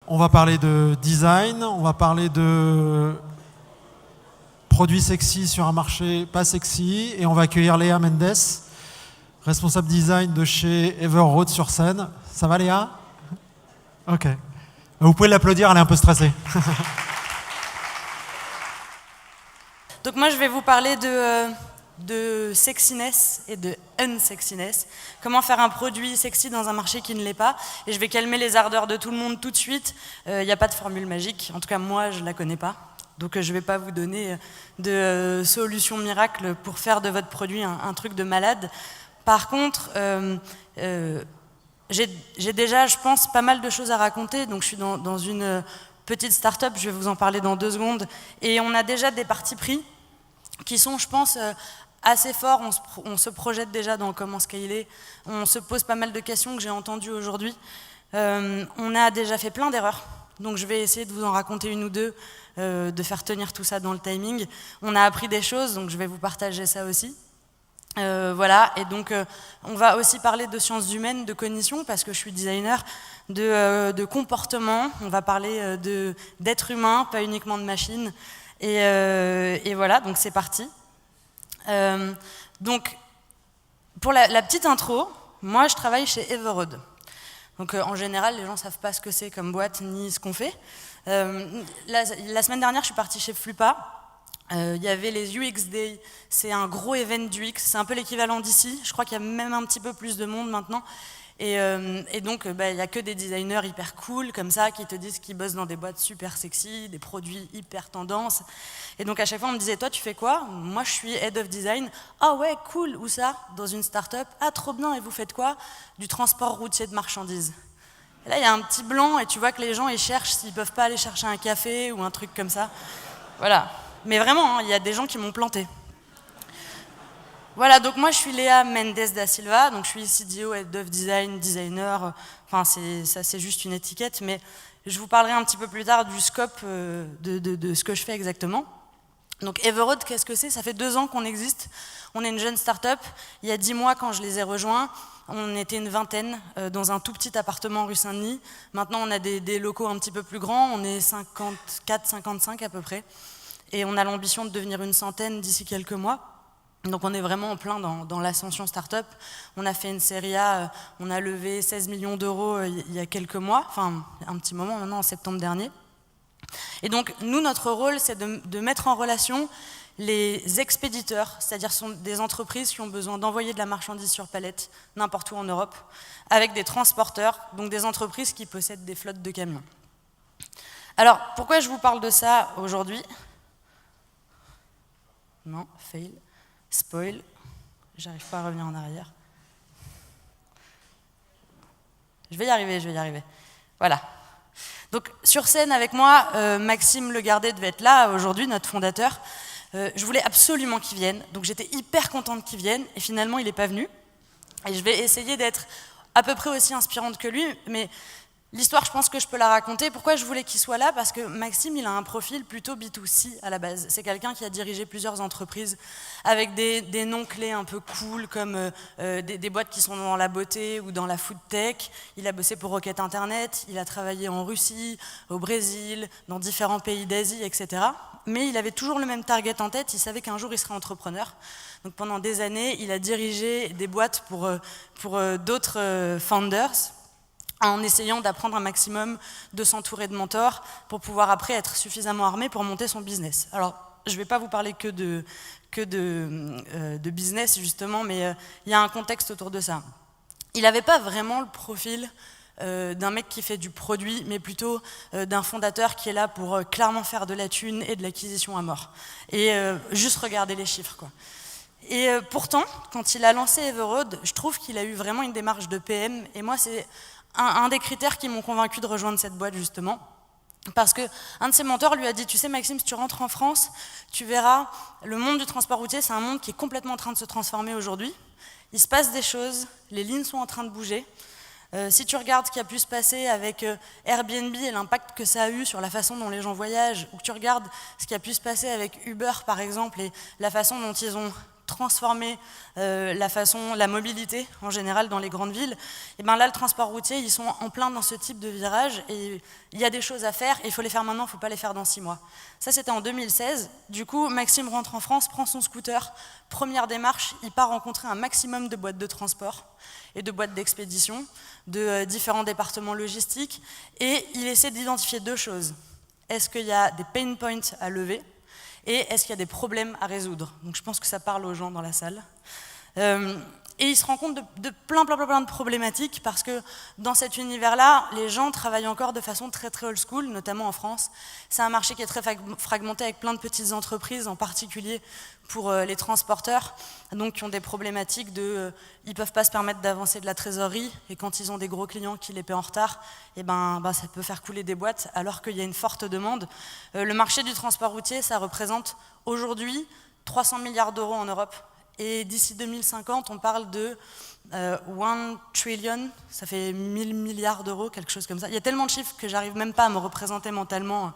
On va parler de design, on va parler de produits sexy sur un marché pas sexy, et on va accueillir Léa Mendes, responsable design de chez Everroad sur scène. Ça va Léa? Ok. Vous pouvez l'applaudir, elle est un peu stressée. Donc moi je vais vous parler de sexiness et de unsexiness. Comment faire un produit sexy dans un marché qui ne l'est pas. Et je vais calmer les ardeurs de tout le monde tout de suite. Il n'y a pas de formule magique. En tout cas moi je ne la connais pas. Donc je ne vais pas vous donner de solution miracle pour faire de votre produit un truc de malade. Par contre, j'ai déjà, je pense, pas mal de choses à raconter. Donc je suis dans une petite start-up, je vais vous en parler dans 2 secondes. Et on a déjà des partis pris qui sont, je pense, assez forts. On se projette déjà dans comment scaler. On se pose pas mal de questions que j'ai entendues aujourd'hui. On a déjà fait plein d'erreurs. Donc je vais essayer de vous en raconter une ou deux, de faire tenir tout ça dans le timing. On a appris des choses, donc je vais vous partager ça aussi. Voilà, et donc on va aussi parler de sciences humaines, de cognition, parce que je suis designer, de comportement. On va parler d'être humain, pas uniquement de machine. Et voilà, donc c'est parti. Donc, pour la petite intro, moi je travaille chez Everroad. Donc en général, les gens ne savent pas ce que c'est comme boîte, ni ce qu'on fait. La semaine dernière, je suis partie chez Flupa. Il y avait les UX Day, c'est un gros event du UX, c'est un peu l'équivalent d'ici. Je crois qu'il y a même un petit peu plus de monde maintenant. Et donc, il n'y a que des designers hyper cool, comme ça, qui te disent qu'ils bossent dans des boîtes super sexy, des produits hyper tendance. Et donc, à chaque fois, on me disait, toi, tu fais quoi? Moi, je suis Head of Design. Ah ouais, cool, où ça? Dans une start-up. Ah, trop bien, et vous faites quoi? Du transport routier de marchandises. Et là, il y a un petit blanc, et tu vois que les gens, ils cherchent s'ils peuvent pas aller chercher un café ou un truc comme ça. Voilà. Mais vraiment, il y a des gens qui m'ont planté. Voilà, donc moi je suis Léa Mendes da Silva, donc je suis CDO, Head of Design, designer, enfin ça c'est juste une étiquette, mais je vous parlerai un petit peu plus tard du scope de ce que je fais exactement. Donc Everroad, qu'est-ce que c'est? Ça fait 2 ans qu'on existe, on est une jeune start-up. Il y a 10 mois quand je les ai rejoints, on était une vingtaine dans un tout petit appartement rue Saint-Denis. Maintenant on a des locaux un petit peu plus grands, on est 54-55 à peu près. Et on a l'ambition de devenir une centaine d'ici quelques mois. Donc on est vraiment en plein dans l'ascension startup. On a fait une série A, on a levé 16 millions d'euros il y a quelques mois, enfin un petit moment maintenant, en septembre dernier. Et donc nous, notre rôle, c'est de mettre en relation les expéditeurs, c'est-à-dire sont des entreprises qui ont besoin d'envoyer de la marchandise sur palette n'importe où en Europe, avec des transporteurs, donc des entreprises qui possèdent des flottes de camions. Alors pourquoi je vous parle de ça aujourd'hui ? Non, fail, spoil, j'arrive pas à revenir en arrière. Je vais y arriver. Voilà. Donc sur scène avec moi, Maxime Legardet devait être là aujourd'hui, notre fondateur. Je voulais absolument qu'il vienne, donc j'étais hyper contente qu'il vienne, et finalement il n'est pas venu. Et je vais essayer d'être à peu près aussi inspirante que lui, mais l'histoire, je pense que je peux la raconter. Pourquoi je voulais qu'il soit là? Parce que Maxime, il a un profil plutôt B2C à la base. C'est quelqu'un qui a dirigé plusieurs entreprises avec des noms clés un peu cool, comme des boîtes qui sont dans la beauté ou dans la food tech. Il a bossé pour Rocket Internet, il a travaillé en Russie, au Brésil, dans différents pays d'Asie, etc. Mais il avait toujours le même target en tête, il savait qu'un jour il serait entrepreneur. Donc pendant des années, il a dirigé des boîtes pour d'autres founders, en essayant d'apprendre un maximum, de s'entourer de mentors pour pouvoir après être suffisamment armé pour monter son business. Alors, je ne vais pas vous parler que de business justement, mais il y a un contexte autour de ça. Il n'avait pas vraiment le profil d'un mec qui fait du produit, mais plutôt d'un fondateur qui est là pour clairement faire de la thune et de l'acquisition à mort. Et juste regarder les chiffres, quoi. Et pourtant, quand il a lancé Everroad, je trouve qu'il a eu vraiment une démarche de PM, et moi c'est un des critères qui m'ont convaincu de rejoindre cette boîte justement, parce qu'un de ses mentors lui a dit, tu sais Maxime, si tu rentres en France, tu verras, le monde du transport routier, c'est un monde qui est complètement en train de se transformer aujourd'hui. Il se passe des choses, les lignes sont en train de bouger. Si tu regardes ce qui a pu se passer avec Airbnb et l'impact que ça a eu sur la façon dont les gens voyagent, ou que tu regardes ce qui a pu se passer avec Uber par exemple, et la façon dont ils ont transformer la mobilité en général dans les grandes villes, et bien là le transport routier, ils sont en plein dans ce type de virage et il y a des choses à faire et il faut les faire maintenant, il ne faut pas les faire dans 6 mois. Ça c'était en 2016, du coup Maxime rentre en France, prend son scooter, première démarche, il part rencontrer un maximum de boîtes de transport et de boîtes d'expédition, de différents départements logistiques et il essaie d'identifier 2 choses. Est-ce qu'il y a des pain points à lever ? Et est-ce qu'il y a des problèmes à résoudre? Donc je pense que ça parle aux gens dans la salle. Et il se rend compte de plein de problématiques parce que dans cet univers-là, les gens travaillent encore de façon très old school, notamment en France. C'est un marché qui est très fragmenté avec plein de petites entreprises, en particulier pour les transporteurs, donc qui ont des problématiques ils ne peuvent pas se permettre d'avancer de la trésorerie et quand ils ont des gros clients qui les paient en retard, et ça peut faire couler des boîtes alors qu'il y a une forte demande. Le marché du transport routier, ça représente aujourd'hui 300 milliards d'euros en Europe. Et d'ici 2050, on parle de 1 trillion, ça fait 1000 milliards d'euros, quelque chose comme ça. Il y a tellement de chiffres que j'arrive même pas à me représenter mentalement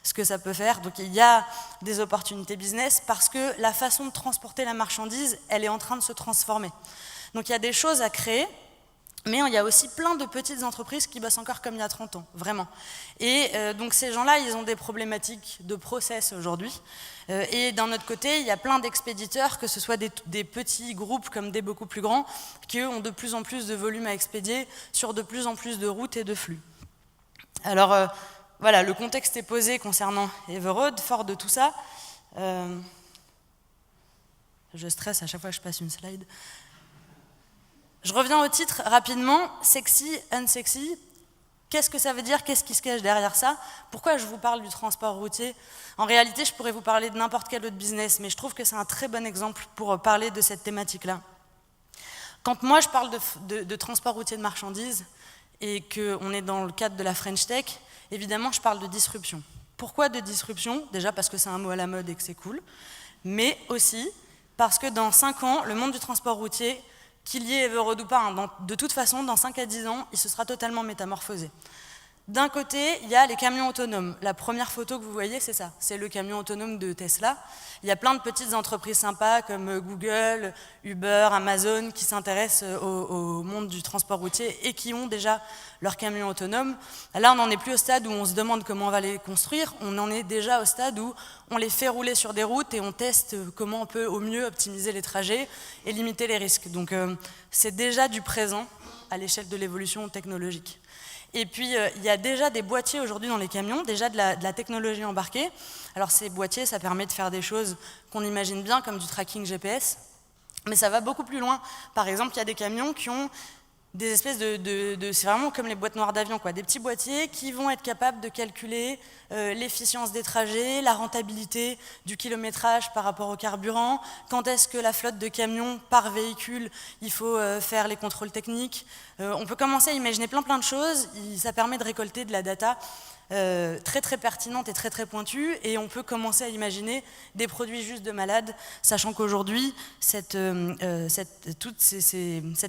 ce que ça peut faire. Donc il y a des opportunités business parce que la façon de transporter la marchandise, elle est en train de se transformer. Donc il y a des choses à créer, mais il y a aussi plein de petites entreprises qui bossent encore comme il y a 30 ans, vraiment. Et donc ces gens-là, ils ont des problématiques de process aujourd'hui. Et d'un autre côté, il y a plein d'expéditeurs, que ce soit des petits groupes comme des beaucoup plus grands, qui eux ont de plus en plus de volume à expédier sur de plus en plus de routes et de flux. Alors voilà, le contexte est posé concernant Everroad, fort de tout ça. Je stresse à chaque fois que je passe une slide. Je reviens au titre rapidement, sexy, unsexy. Qu'est-ce que ça veut dire? Qu'est-ce qui se cache derrière ça? Pourquoi je vous parle du transport routier? En réalité, je pourrais vous parler de n'importe quel autre business, mais je trouve que c'est un très bon exemple pour parler de cette thématique-là. Quand moi je parle de transport routier de marchandises et qu'on est dans le cadre de la French Tech, évidemment je parle de disruption. Pourquoi de disruption? Déjà parce que c'est un mot à la mode et que c'est cool, mais aussi parce que dans 5 ans, le monde du transport routier, qu'il y ait Everroad ou pas, de toute façon, dans 5 à 10 ans, il se sera totalement métamorphosé. D'un côté, il y a les camions autonomes. La première photo que vous voyez, c'est ça. C'est le camion autonome de Tesla. Il y a plein de petites entreprises sympas comme Google, Uber, Amazon qui s'intéressent au monde du transport routier et qui ont déjà leurs camions autonomes. Là, on n'en est plus au stade où on se demande comment on va les construire. On en est déjà au stade où on les fait rouler sur des routes et on teste comment on peut au mieux optimiser les trajets et limiter les risques. Donc, c'est déjà du présent à l'échelle de l'évolution technologique. Et puis, il y a déjà des boîtiers aujourd'hui dans les camions, déjà de la technologie embarquée. Alors ces boîtiers, ça permet de faire des choses qu'on imagine bien, comme du tracking GPS, mais ça va beaucoup plus loin. Par exemple, il y a des camions qui ont des espèces c'est vraiment comme les boîtes noires d'avion, quoi, des petits boîtiers qui vont être capables de calculer l'efficience des trajets, la rentabilité du kilométrage par rapport au carburant, quand est-ce que la flotte de camions par véhicule, il faut faire les contrôles techniques. On peut commencer à imaginer plein de choses, ça permet de récolter de la data très pertinente et très pointue, et on peut commencer à imaginer des produits juste de malade, sachant qu'aujourd'hui, cette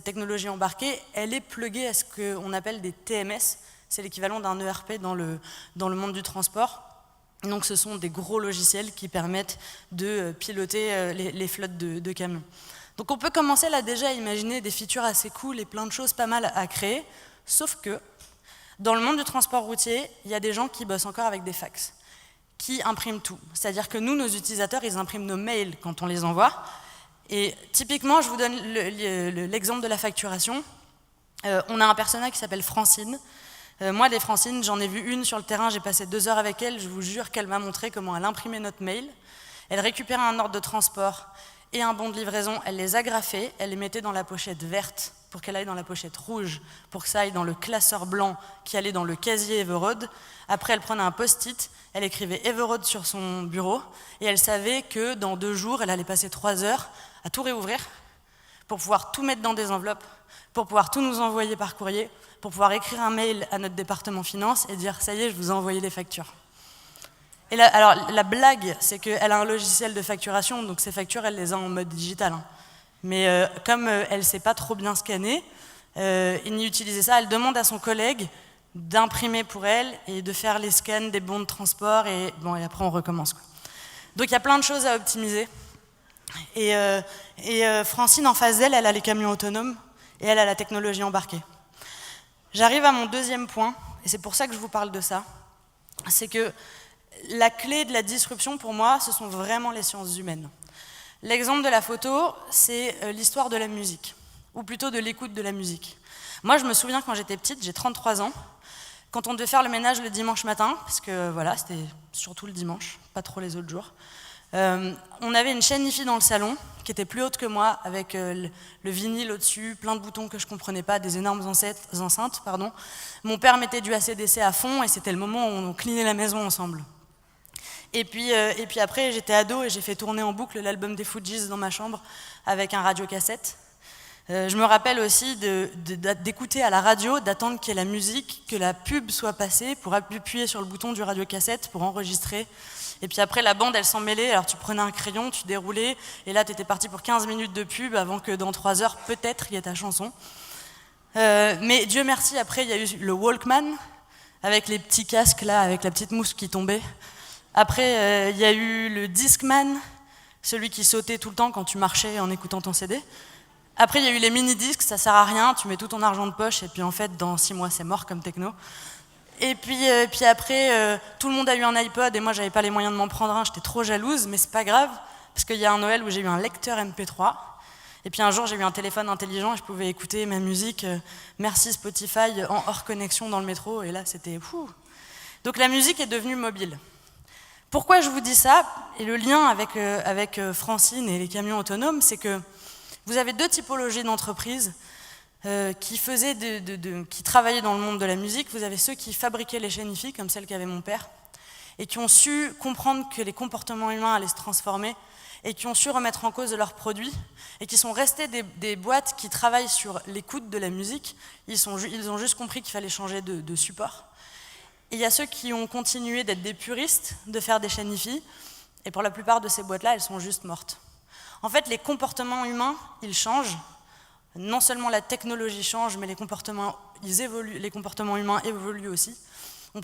technologie embarquée, elle est pluguée à ce qu'on appelle des TMS, c'est l'équivalent d'un ERP dans le monde du transport. Donc ce sont des gros logiciels qui permettent de piloter les flottes de camions. Donc on peut commencer là déjà à imaginer des features assez cool et plein de choses pas mal à créer, sauf que dans le monde du transport routier, il y a des gens qui bossent encore avec des fax, qui impriment tout. C'est-à-dire que nous, nos utilisateurs, ils impriment nos mails quand on les envoie. Et typiquement, je vous donne l'exemple de la facturation. On a un personnage qui s'appelle Francine. Moi, des Francines, j'en ai vu une sur le terrain, j'ai passé 2 heures avec elle, je vous jure qu'elle m'a montré comment elle imprimait notre mail. Elle récupérait un ordre de transport et un bon de livraison, elle les agrafait, elle les mettait dans la pochette verte pour qu'elle aille dans la pochette rouge, pour que ça aille dans le classeur blanc qui allait dans le casier Everroad. Après, elle prenait un post-it, elle écrivait Everroad sur son bureau, et elle savait que dans 2 jours, elle allait passer 3 heures à tout réouvrir, pour pouvoir tout mettre dans des enveloppes, pour pouvoir tout nous envoyer par courrier, pour pouvoir écrire un mail à notre département finance et dire « ça y est, je vous ai envoyé les factures ». Et là, alors, la blague, c'est qu'elle a un logiciel de facturation, donc ces factures, elle les a en mode digital. Mais comme elle ne sait pas trop bien scanner, ni utiliser ça, elle demande à son collègue d'imprimer pour elle et de faire les scans des bons de transport, et après on recommence, quoi. Donc il y a plein de choses à optimiser. Francine, en face d'elle, elle a les camions autonomes et elle a la technologie embarquée. J'arrive à mon deuxième point, et c'est pour ça que je vous parle de ça, c'est que la clé de la disruption, pour moi, ce sont vraiment les sciences humaines. L'exemple de la photo, c'est l'histoire de la musique, ou plutôt de l'écoute de la musique. Moi, je me souviens quand j'étais petite, j'ai 33 ans, quand on devait faire le ménage le dimanche matin, parce que voilà, c'était surtout le dimanche, pas trop les autres jours, on avait une chaîne hi-fi dans le salon, qui était plus haute que moi, avec le vinyle au-dessus, plein de boutons que je comprenais pas, des énormes enceintes. Mon père mettait du AC/DC à fond, et c'était le moment où on cleanait la maison ensemble. Et puis après, j'étais ado et j'ai fait tourner en boucle l'album des Fugees dans ma chambre avec un radiocassette. Je me rappelle aussi d'écouter à la radio, d'attendre qu'il y ait la musique, que la pub soit passée pour appuyer sur le bouton du radiocassette pour enregistrer. Et puis après, la bande, elle s'en mêlait, alors tu prenais un crayon, tu déroulais, et là, tu étais parti pour 15 minutes de pub avant que dans 3 heures, peut-être, il y ait ta chanson. Mais Dieu merci, après, il y a eu le Walkman, avec les petits casques là, avec la petite mousse qui tombait. Après, il y a eu le Discman, celui qui sautait tout le temps quand tu marchais en écoutant ton CD. Après, il y a eu les mini-disques, ça sert à rien, tu mets tout ton argent de poche, et puis en fait, dans 6 mois, c'est mort comme techno. Et puis après, tout le monde a eu un iPod, et moi, j'avais pas les moyens de m'en prendre un, j'étais trop jalouse, mais c'est pas grave, parce qu'il y a un Noël où j'ai eu un lecteur MP3, et puis un jour, j'ai eu un téléphone intelligent, et je pouvais écouter ma musique, merci Spotify, en hors connexion dans le métro, et là, c'était fou. Donc la musique est devenue mobile. Pourquoi je vous dis ça, et le lien avec Francine et les camions autonomes, c'est que vous avez 2 typologies d'entreprises qui travaillaient dans le monde de la musique. Vous avez ceux qui fabriquaient les chaînes hi-fi, comme celle qu'avait mon père, et qui ont su comprendre que les comportements humains allaient se transformer, et qui ont su remettre en cause leurs produits, et qui sont restés des boîtes qui travaillent sur l'écoute de la musique. Ils ont juste compris qu'il fallait changer de support. Et il y a ceux qui ont continué d'être des puristes, de faire des chaînes hi-fi, et pour la plupart de ces boîtes-là, elles sont juste mortes. En fait, les comportements humains, ils changent. Non seulement la technologie change, mais les comportements humains évoluent aussi. Il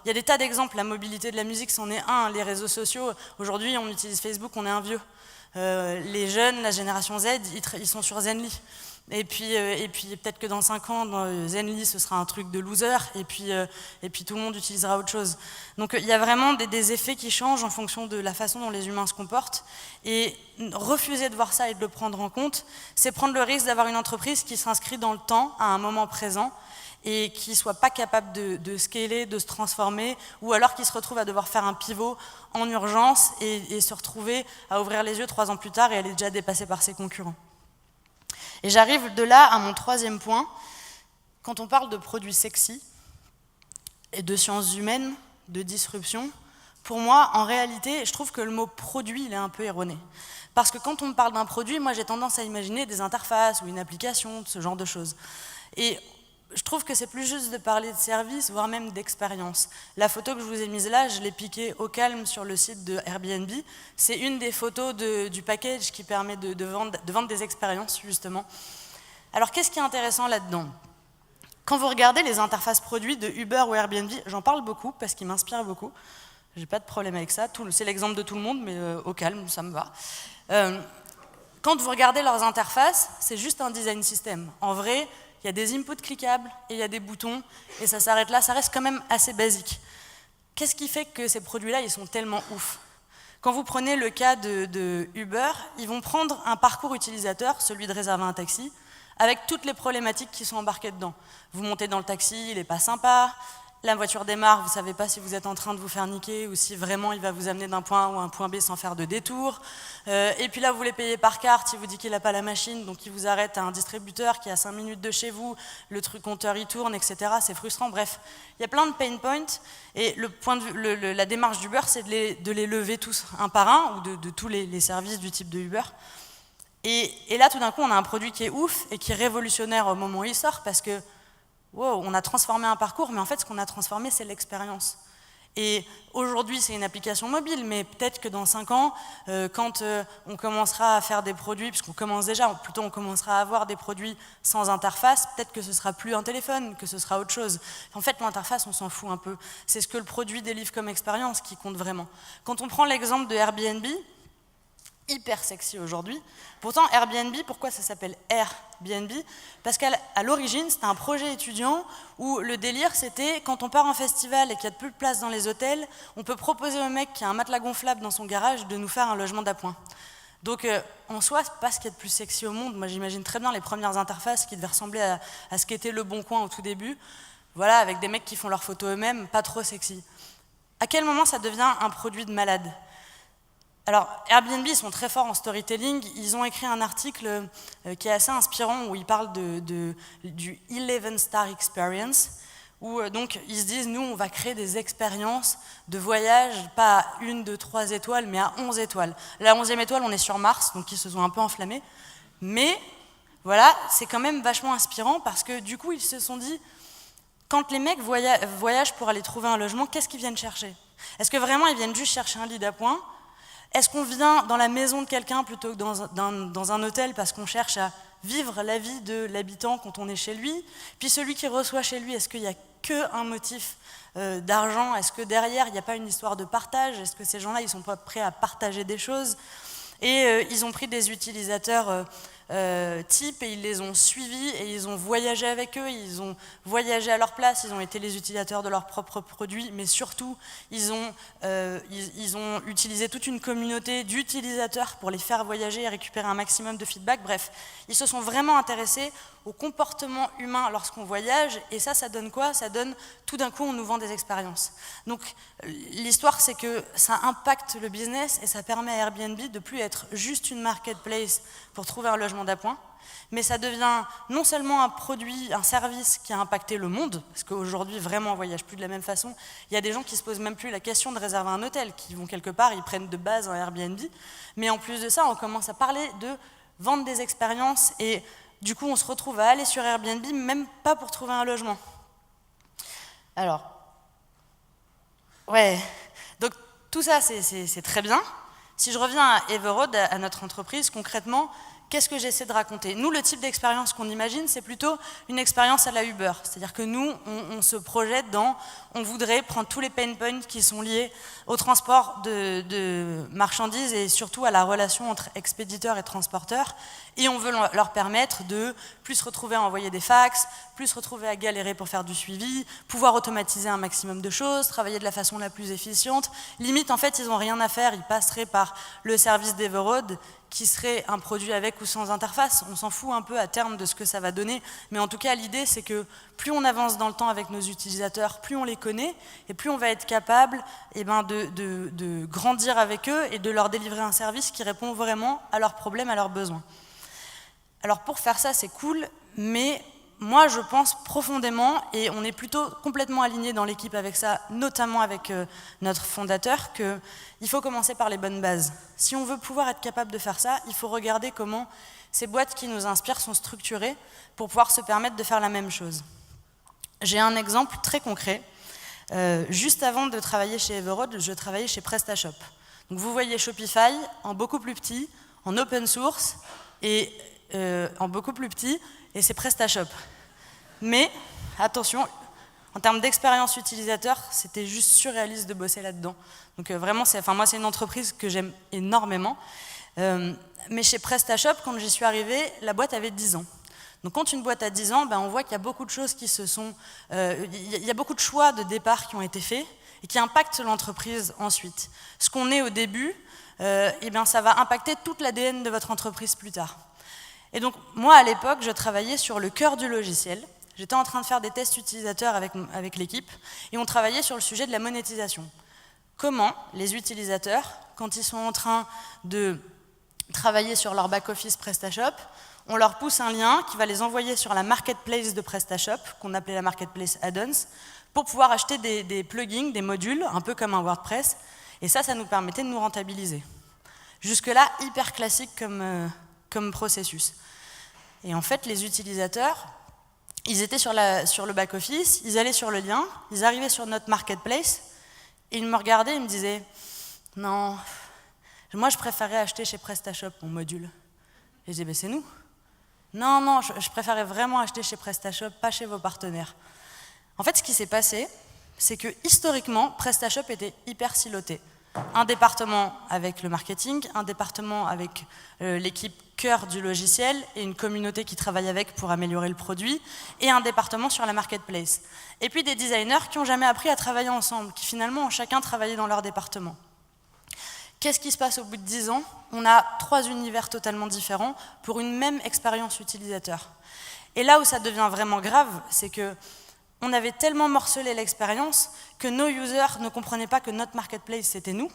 y a des tas d'exemples, la mobilité de la musique, c'en est un, les réseaux sociaux. Aujourd'hui, on utilise Facebook, on est un vieux. Les jeunes, la génération Z, ils sont sur Zenly. Et puis peut-être que dans 5 ans, dans Zenly, ce sera un truc de loser, et puis tout le monde utilisera autre chose. Donc il y a vraiment des effets qui changent en fonction de la façon dont les humains se comportent, et refuser de voir ça et de le prendre en compte, c'est prendre le risque d'avoir une entreprise qui s'inscrit dans le temps, à un moment présent, et qui ne soit pas capable de scaler, de se transformer, ou alors qui se retrouve à devoir faire un pivot en urgence, et se retrouver à ouvrir les yeux 3 ans plus tard, et elle est déjà dépassée par ses concurrents. Et j'arrive de là à mon 3e point. Quand on parle de produits sexy et de sciences humaines, de disruption, pour moi, en réalité, je trouve que le mot produit, il est un peu erroné. Parce que quand on me parle d'un produit, moi j'ai tendance à imaginer des interfaces ou une application, ce genre de choses. Et je trouve que c'est plus juste de parler de service, voire même d'expérience. La photo que je vous ai mise là, je l'ai piquée au calme sur le site de Airbnb. C'est une des photos du package qui permet de vendre des expériences, justement. Alors, qu'est-ce qui est intéressant là-dedans ? Quand vous regardez les interfaces produits de Uber ou Airbnb, j'en parle beaucoup parce qu'ils m'inspirent beaucoup. J'ai pas de problème avec ça. C'est l'exemple de tout le monde, mais au calme, ça me va. Quand vous regardez leurs interfaces, c'est juste un design system. En vrai, il y a des inputs cliquables et il y a des boutons, et ça s'arrête là, ça reste quand même assez basique. Qu'est-ce qui fait que ces produits-là, ils sont tellement ouf ? Quand vous prenez le cas de Uber, ils vont prendre un parcours utilisateur, celui de réserver un taxi, avec toutes les problématiques qui sont embarquées dedans. Vous montez dans le taxi, il n'est pas sympa, la voiture démarre, vous ne savez pas si vous êtes en train de vous faire niquer ou si vraiment il va vous amener d'un point A ou un point B sans faire de détour. Et puis là, vous voulez payer par carte, il vous dit qu'il n'a pas la machine, donc il vous arrête à un distributeur qui est à 5 minutes de chez vous, le truc compteur il tourne, etc. C'est frustrant, bref. Il y a plein de pain points, et la démarche d'Uber, c'est de les lever tous un par un, ou de tous les services du type de Uber. Et là, tout d'un coup, on a un produit qui est ouf et qui est révolutionnaire au moment où il sort, parce que wow, on a transformé un parcours, mais en fait, ce qu'on a transformé, c'est l'expérience. Et aujourd'hui, c'est une application mobile, mais peut-être que dans 5 ans, quand on commencera à faire des produits, puisqu'on commence déjà, plutôt on commencera à avoir des produits sans interface, peut-être que ce sera plus un téléphone, que ce sera autre chose. En fait, l'interface, on s'en fout un peu. C'est ce que le produit délivre comme expérience qui compte vraiment. Quand on prend l'exemple de Airbnb, hyper sexy aujourd'hui. Pourtant, Airbnb, pourquoi ça s'appelle Airbnb? Parce qu'à l'origine, c'était un projet étudiant où le délire, c'était quand on part en festival et qu'il n'y a plus de place dans les hôtels, on peut proposer au mec qui a un matelas gonflable dans son garage de nous faire un logement d'appoint. Donc, en soi, c'est pas ce qu'il y a de plus sexy au monde. Moi, j'imagine très bien les premières interfaces qui devaient ressembler à ce qu'était Le Bon Coin au tout début. Voilà, avec des mecs qui font leurs photos eux-mêmes, pas trop sexy. À quel moment ça devient un produit de malade? Alors, Airbnb, ils sont très forts en storytelling. Ils ont écrit un article qui est assez inspirant où ils parlent du 11-star experience, où donc ils se disent, nous, on va créer des expériences de voyage, pas à 1, 2, 3 étoiles, mais à 11 étoiles. La 11e étoile, on est sur Mars, donc ils se sont un peu enflammés. Mais voilà, c'est quand même vachement inspirant parce que du coup, ils se sont dit, quand les mecs voyagent pour aller trouver un logement, qu'est-ce qu'ils viennent chercher? Est-ce que vraiment ils viennent juste chercher un lit d'appoint? Est-ce qu'on vient dans la maison de quelqu'un plutôt que dans un hôtel parce qu'on cherche à vivre la vie de l'habitant quand on est chez lui? Puis celui qui reçoit chez lui, est-ce qu'il n'y a qu'un motif d'argent? Est-ce que derrière, il n'y a pas une histoire de partage? Est-ce que ces gens-là, ils ne sont pas prêts à partager des choses? Et ils ont pris des utilisateurs types et ils les ont suivis et ils ont voyagé avec eux, ils ont voyagé à leur place, ils ont été les utilisateurs de leurs propres produits, mais surtout, ils ont utilisé toute une communauté d'utilisateurs pour les faire voyager et récupérer un maximum de feedback. Bref, ils se sont vraiment intéressés au comportement humain lorsqu'on voyage, et ça donne quoi? Ça donne, tout d'un coup, on nous vend des expériences. Donc, l'histoire, c'est que ça impacte le business et ça permet à Airbnb de plus être juste une marketplace pour trouver un logement d'appoint, mais ça devient non seulement un produit, un service qui a impacté le monde, parce qu'aujourd'hui, vraiment, on ne voyage plus de la même façon. Il y a des gens qui ne se posent même plus la question de réserver un hôtel, qui vont quelque part, ils prennent de base un Airbnb, mais en plus de ça, on commence à parler de vendre des expériences et du coup, on se retrouve à aller sur Airbnb, même pas pour trouver un logement. Alors, ouais, donc tout ça, c'est très bien. Si je reviens à Everroad, à notre entreprise, concrètement, qu'est-ce que j'essaie de raconter? Nous, le type d'expérience qu'on imagine, c'est plutôt une expérience à la Uber. C'est-à-dire que nous, on se projette on voudrait prendre tous les pain points qui sont liés au transport de marchandises et surtout à la relation entre expéditeurs et transporteurs. Et on veut leur permettre de plus se retrouver à envoyer des fax, plus se retrouver à galérer pour faire du suivi, pouvoir automatiser un maximum de choses, travailler de la façon la plus efficiente. Limite, en fait, ils n'ont rien à faire, ils passeraient par le service d'Everroad, qui serait un produit avec ou sans interface. On s'en fout un peu à terme de ce que ça va donner, mais en tout cas, l'idée, c'est que plus on avance dans le temps avec nos utilisateurs, plus on les connaît, et plus on va être capable de grandir avec eux et de leur délivrer un service qui répond vraiment à leurs problèmes, à leurs besoins. Alors pour faire ça, c'est cool, mais moi, je pense profondément, et on est plutôt complètement alignés dans l'équipe avec ça, notamment avec notre fondateur, qu'il faut commencer par les bonnes bases. Si on veut pouvoir être capable de faire ça, il faut regarder comment ces boîtes qui nous inspirent sont structurées pour pouvoir se permettre de faire la même chose. J'ai un exemple très concret. Juste avant de travailler chez Everroad, je travaillais chez PrestaShop. Donc vous voyez Shopify en beaucoup plus petit, en open source, et en beaucoup plus petit, et c'est PrestaShop. Mais, attention, en termes d'expérience utilisateur, c'était juste surréaliste de bosser là-dedans. Donc vraiment, moi, c'est une entreprise que j'aime énormément. Mais chez PrestaShop, quand j'y suis arrivée, la boîte avait 10 ans. Donc quand une boîte a 10 ans, on voit qu'il y a beaucoup de choses qui se sont... il y a beaucoup de choix de départ qui ont été faits et qui impactent l'entreprise ensuite. Ce qu'on est au début, ça va impacter toute l'ADN de votre entreprise plus tard. Et donc, moi, à l'époque, je travaillais sur le cœur du logiciel. J'étais en train de faire des tests utilisateurs avec l'équipe, et on travaillait sur le sujet de la monétisation. Comment les utilisateurs, quand ils sont en train de travailler sur leur back-office PrestaShop, on leur pousse un lien qui va les envoyer sur la marketplace de PrestaShop, qu'on appelait la marketplace add-ons, pour pouvoir acheter des plugins, des modules, un peu comme un WordPress, et ça nous permettait de nous rentabiliser. Jusque-là, hyper classique comme processus. Et en fait, les utilisateurs, ils étaient sur le back-office, ils allaient sur le lien, ils arrivaient sur notre marketplace, et ils me regardaient, ils me disaient « Non, moi je préférais acheter chez PrestaShop mon module. » Et je disais « C'est nous. » « Non, je préférais vraiment acheter chez PrestaShop, pas chez vos partenaires. » En fait, ce qui s'est passé, c'est que historiquement, PrestaShop était hyper siloté. un département avec le marketing, un département avec l'équipe cœur du logiciel et une communauté qui travaille avec pour améliorer le produit, et un département sur la marketplace. Et puis des designers qui n'ont jamais appris à travailler ensemble, qui finalement ont chacun travaillé dans leur département. Qu'est-ce qui se passe au bout de 10 ans? On a 3 univers totalement différents pour une même expérience utilisateur. Et là où ça devient vraiment grave, c'est que on avait tellement morcelé l'expérience que nos users ne comprenaient pas que notre marketplace, c'était nous.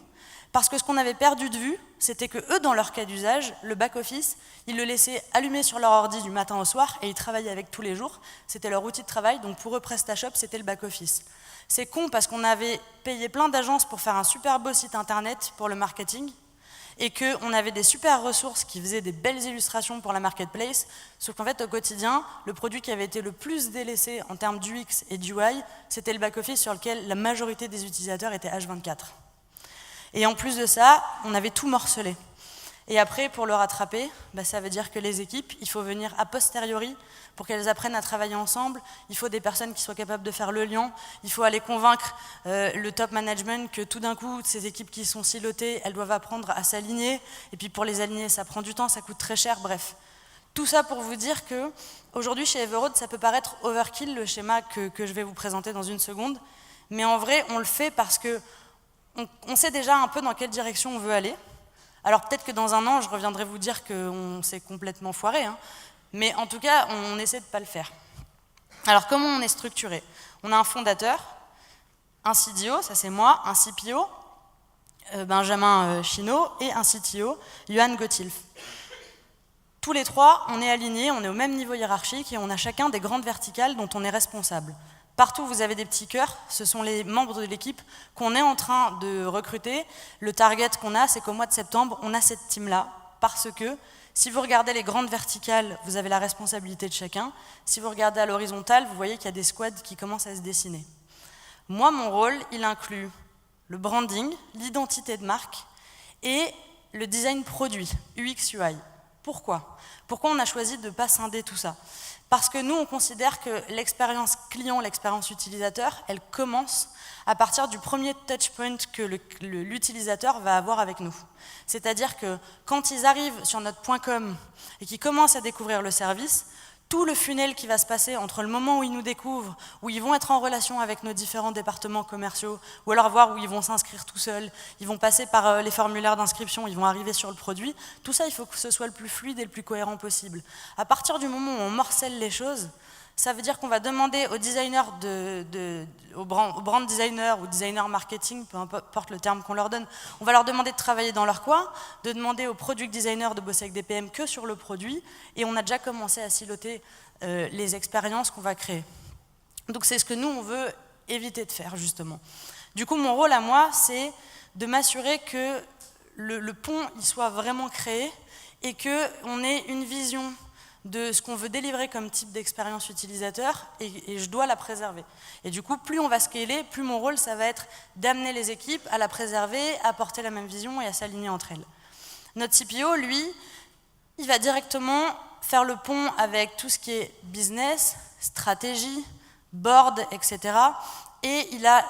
Parce que ce qu'on avait perdu de vue, c'était que eux, dans leur cas d'usage, le back-office, ils le laissaient allumer sur leur ordi du matin au soir et ils travaillaient avec tous les jours. C'était leur outil de travail, donc pour eux, PrestaShop, c'était le back-office. C'est con parce qu'on avait payé plein d'agences pour faire un super beau site internet pour le marketing et qu'on avait des super ressources qui faisaient des belles illustrations pour la marketplace, sauf qu'en fait, au quotidien, le produit qui avait été le plus délaissé en termes d'UX et d'UI, c'était le back-office sur lequel la majorité des utilisateurs étaient H24. Et en plus de ça, on avait tout morcelé. Et après, pour le rattraper, ça veut dire que les équipes, il faut venir a posteriori pour qu'elles apprennent à travailler ensemble. Il faut des personnes qui soient capables de faire le lien. Il faut aller convaincre le top management que tout d'un coup, ces équipes qui sont silotées, elles doivent apprendre à s'aligner. Et puis pour les aligner, ça prend du temps, ça coûte très cher, bref. Tout ça pour vous dire que aujourd'hui, chez Everode, ça peut paraître overkill, le schéma que je vais vous présenter dans une seconde. Mais en vrai, on le fait parce que on sait déjà un peu dans quelle direction on veut aller. Alors peut-être que dans un an, je reviendrai vous dire qu'on s'est complètement foiré, hein, mais en tout cas, on essaie de ne pas le faire. Alors comment on est structuré? On a un fondateur, un CDO, ça c'est moi, un CPO, Benjamin Chinaud, et un CTO, Johan Gotthilf. Tous les trois, on est alignés, on est au même niveau hiérarchique et on a chacun des grandes verticales dont on est responsable. Partout, vous avez des petits cœurs, ce sont les membres de l'équipe qu'on est en train de recruter. Le target qu'on a, c'est qu'au mois de septembre, on a cette team-là, parce que si vous regardez les grandes verticales, vous avez la responsabilité de chacun. Si vous regardez à l'horizontale, vous voyez qu'il y a des squads qui commencent à se dessiner. Moi, mon rôle, il inclut le branding, l'identité de marque et le design produit, UX, UI. Pourquoi? Pourquoi on a choisi de ne pas scinder tout ça? Parce que nous, on considère que l'expérience client, l'expérience utilisateur, elle commence à partir du premier touchpoint que l'utilisateur va avoir avec nous. C'est-à-dire que quand ils arrivent sur notre .com et qu'ils commencent à découvrir le service, tout le funnel qui va se passer entre le moment où ils nous découvrent, où ils vont être en relation avec nos différents départements commerciaux, ou alors voir où ils vont s'inscrire tout seuls, ils vont passer par les formulaires d'inscription, ils vont arriver sur le produit, tout ça, il faut que ce soit le plus fluide et le plus cohérent possible. À partir du moment où on morcelle les choses, ça veut dire qu'on va demander aux designers, aux brand designers ou designers marketing, peu importe le terme qu'on leur donne, on va leur demander de travailler dans leur coin, de demander aux product designers de bosser avec des PM que sur le produit, et on a déjà commencé à siloter les expériences qu'on va créer. Donc c'est ce que nous, on veut éviter de faire, justement. Du coup, mon rôle à moi, c'est de m'assurer que le pont il soit vraiment créé et qu'on ait une vision de ce qu'on veut délivrer comme type d'expérience utilisateur et je dois la préserver. Et du coup, plus on va scaler, plus mon rôle, ça va être d'amener les équipes à la préserver, à porter la même vision et à s'aligner entre elles. Notre CPO, lui, il va directement faire le pont avec tout ce qui est business, stratégie, board, etc. Et il a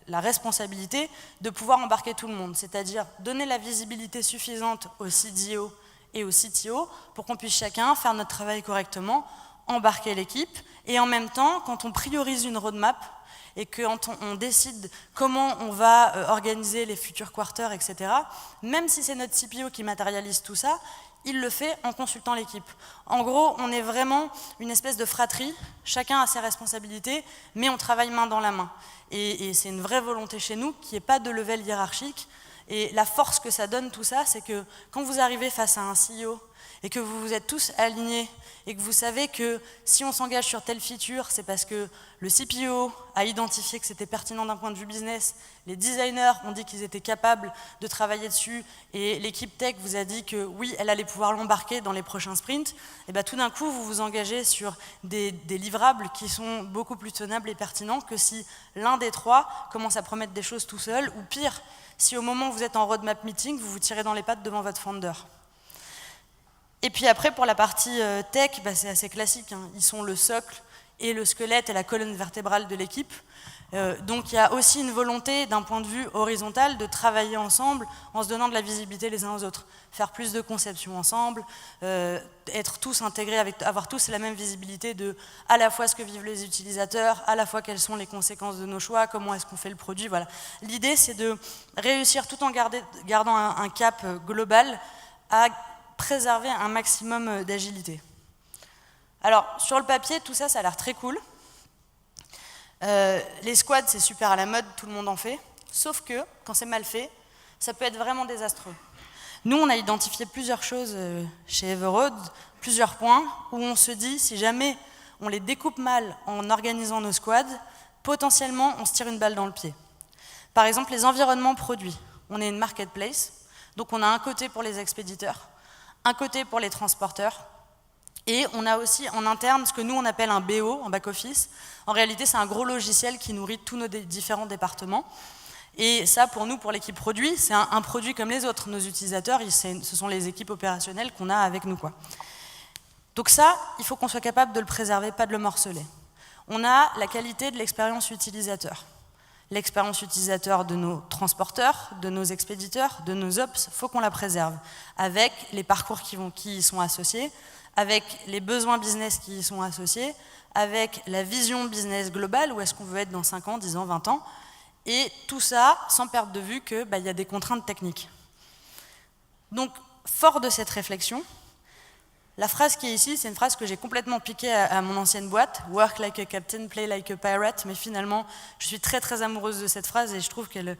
la responsabilité de pouvoir embarquer tout le monde, c'est-à-dire donner la visibilité suffisante au CDO et au CTO pour qu'on puisse chacun faire notre travail correctement, embarquer l'équipe, et en même temps, quand on priorise une roadmap et quand on décide comment on va organiser les futurs quarters, etc., même si c'est notre CPO qui matérialise tout ça, il le fait en consultant l'équipe. En gros, on est vraiment une espèce de fratrie, chacun a ses responsabilités, mais on travaille main dans la main. Et c'est une vraie volonté chez nous, qu'il n'y ait pas de level hiérarchique. Et la force que ça donne tout ça, c'est que quand vous arrivez face à un CEO et que vous vous êtes tous alignés et que vous savez que si on s'engage sur telle feature, c'est parce que le CPO a identifié que c'était pertinent d'un point de vue business, les designers ont dit qu'ils étaient capables de travailler dessus et l'équipe tech vous a dit que oui, elle allait pouvoir l'embarquer dans les prochains sprints, et bien tout d'un coup, vous vous engagez sur des livrables qui sont beaucoup plus tenables et pertinents que si l'un des trois commence à promettre des choses tout seul, ou pire, si au moment où vous êtes en roadmap meeting, vous vous tirez dans les pattes devant votre founder. Et puis après, pour la partie tech, c'est assez classique, hein. Ils sont le socle, et le squelette et la colonne vertébrale de l'équipe. Donc il y a aussi une volonté d'un point de vue horizontal de travailler ensemble en se donnant de la visibilité les uns aux autres, faire plus de conception ensemble, être tous intégrés, avoir tous la même visibilité de à la fois ce que vivent les utilisateurs, à la fois quelles sont les conséquences de nos choix, comment est-ce qu'on fait le produit. Voilà. L'idée c'est de réussir tout en gardant un cap global à préserver un maximum d'agilité. Alors sur le papier tout ça a l'air très cool. Les squads c'est super à la mode, tout le monde en fait, sauf que quand c'est mal fait, ça peut être vraiment désastreux. Nous on a identifié plusieurs choses chez Everode, plusieurs points où on se dit si jamais on les découpe mal en organisant nos squads, potentiellement on se tire une balle dans le pied. Par exemple les environnements produits, on est une marketplace, donc on a un côté pour les expéditeurs, un côté pour les transporteurs. Et on a aussi en interne ce que nous on appelle un BO, en back-office. En réalité, c'est un gros logiciel qui nourrit tous nos différents départements. Et ça, pour nous, pour l'équipe produit, c'est un produit comme les autres. Nos utilisateurs, ce sont les équipes opérationnelles qu'on a avec nous, quoi. Donc ça, il faut qu'on soit capable de le préserver, pas de le morceler. On a la qualité de l'expérience utilisateur. L'expérience utilisateur de nos transporteurs, de nos expéditeurs, de nos ops, il faut qu'on la préserve, avec les parcours qui y sont associés, avec les besoins business qui y sont associés, avec la vision business globale, où est-ce qu'on veut être dans 5 ans, 10 ans, 20 ans, et tout ça sans perdre de vue qu'il y a des contraintes techniques. Donc, fort de cette réflexion, la phrase qui est ici, c'est une phrase que j'ai complètement piquée à mon ancienne boîte, « Work like a captain, play like a pirate », mais finalement, je suis très très amoureuse de cette phrase et je trouve qu'elle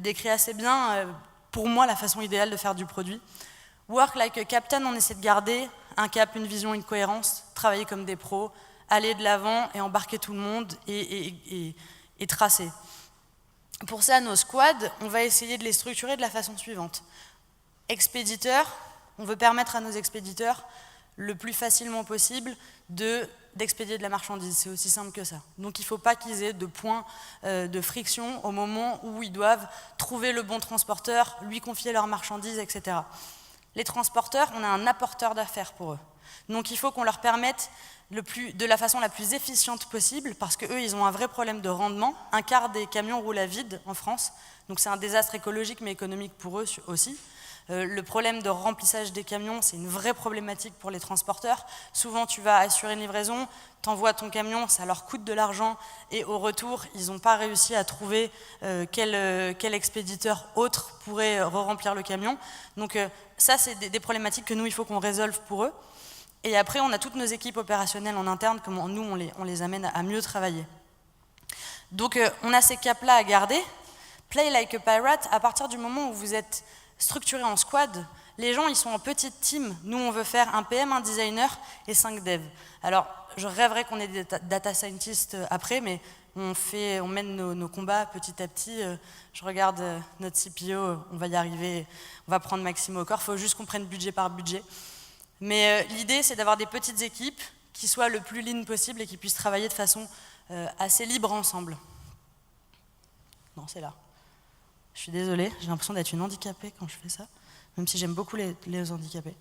décrit assez bien, pour moi, la façon idéale de faire du produit. Work like a captain, on essaie de garder un cap, une vision, une cohérence, travailler comme des pros, aller de l'avant et embarquer tout le monde et tracer. Pour ça, nos squads, on va essayer de les structurer de la façon suivante. Expéditeurs, on veut permettre à nos expéditeurs le plus facilement possible d'expédier de la marchandise. C'est aussi simple que ça. Donc il ne faut pas qu'ils aient de points de friction au moment où ils doivent trouver le bon transporteur, lui confier leur marchandise, etc. Les transporteurs, on a un apporteur d'affaires pour eux. Donc il faut qu'on leur permette de la façon la plus efficiente possible, parce qu'eux, ils ont un vrai problème de rendement. Un quart des camions roulent à vide en France, donc c'est un désastre écologique mais économique pour eux aussi. Le problème de remplissage des camions, c'est une vraie problématique pour les transporteurs. Souvent, tu vas assurer une livraison, t'envoies ton camion, ça leur coûte de l'argent, et au retour, ils n'ont pas réussi à trouver quel expéditeur autre pourrait re-remplir le camion. Donc ça, c'est des problématiques que nous, il faut qu'on résolve pour eux. Et après, on a toutes nos équipes opérationnelles en interne, comment nous, on les amène à mieux travailler. Donc, on a ces caps-là à garder. Play like a pirate, à partir du moment où vous êtes structuré en squad, les gens, ils sont en petite team. Nous, on veut faire un PM, un designer et 5 devs. Alors, je rêverais qu'on ait des data scientists après, mais on mène nos combats petit à petit. Je regarde notre CPO, on va y arriver, on va prendre Maximo au corps. Il faut juste qu'on prenne budget par budget. Mais l'idée, c'est d'avoir des petites équipes qui soient le plus lean possible et qui puissent travailler de façon assez libre ensemble. Non, c'est là. Je suis désolée, j'ai l'impression d'être une handicapée quand je fais ça, même si j'aime beaucoup les handicapés.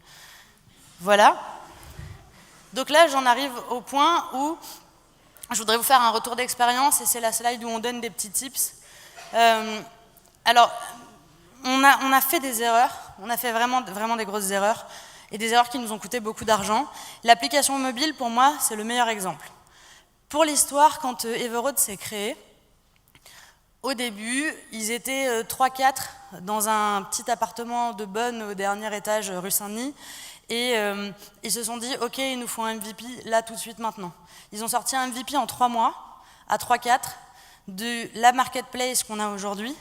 Voilà. Donc là, j'en arrive au point où je voudrais vous faire un retour d'expérience, et c'est la slide où on donne des petits tips. Alors, on a fait des erreurs, on a fait vraiment des grosses erreurs, et des erreurs qui nous ont coûté beaucoup d'argent. L'application mobile, pour moi, c'est le meilleur exemple. Pour l'histoire, quand Everode s'est créé, au début, ils étaient 3-4 dans un petit appartement de bonne au dernier étage rue Saint-Denis, et ils se sont dit « Ok, il nous faut un MVP là tout de suite maintenant ». Ils ont sorti un MVP en 3 mois, à 3-4, de la marketplace qu'on a aujourd'hui,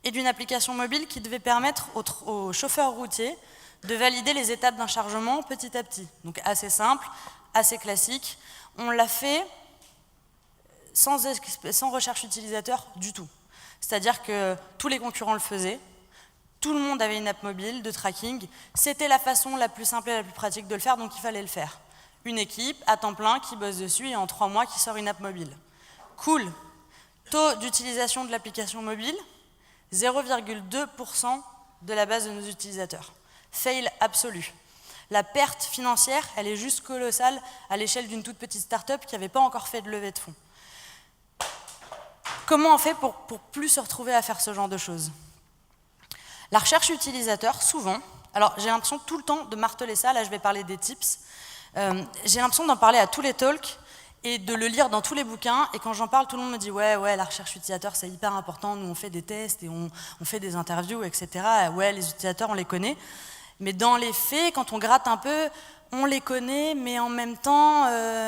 et d'une application mobile qui devait permettre aux chauffeurs routiers de valider les étapes d'un chargement petit à petit. Donc assez simple, assez classique. On l'a fait sans recherche utilisateur du tout. C'est-à-dire que tous les concurrents le faisaient, tout le monde avait une app mobile de tracking, c'était la façon la plus simple et la plus pratique de le faire, donc il fallait le faire. Une équipe à temps plein qui bosse dessus et en 3 mois qui sort une app mobile. Cool. Taux d'utilisation de l'application mobile, 0,2% de la base de nos utilisateurs. Fail absolu. La perte financière, elle est juste colossale à l'échelle d'une toute petite start-up qui n'avait pas encore fait de levée de fonds. Comment on fait pour plus se retrouver à faire ce genre de choses? La recherche utilisateur, souvent, alors j'ai l'impression tout le temps de marteler ça, là je vais parler des tips, j'ai l'impression d'en parler à tous les talks et de le lire dans tous les bouquins, et quand j'en parle, tout le monde me dit ouais, la recherche utilisateur c'est hyper important, nous on fait des tests et on fait des interviews, etc. Ouais, les utilisateurs on les connaît, mais dans les faits, quand on gratte un peu, on les connaît, mais en même temps,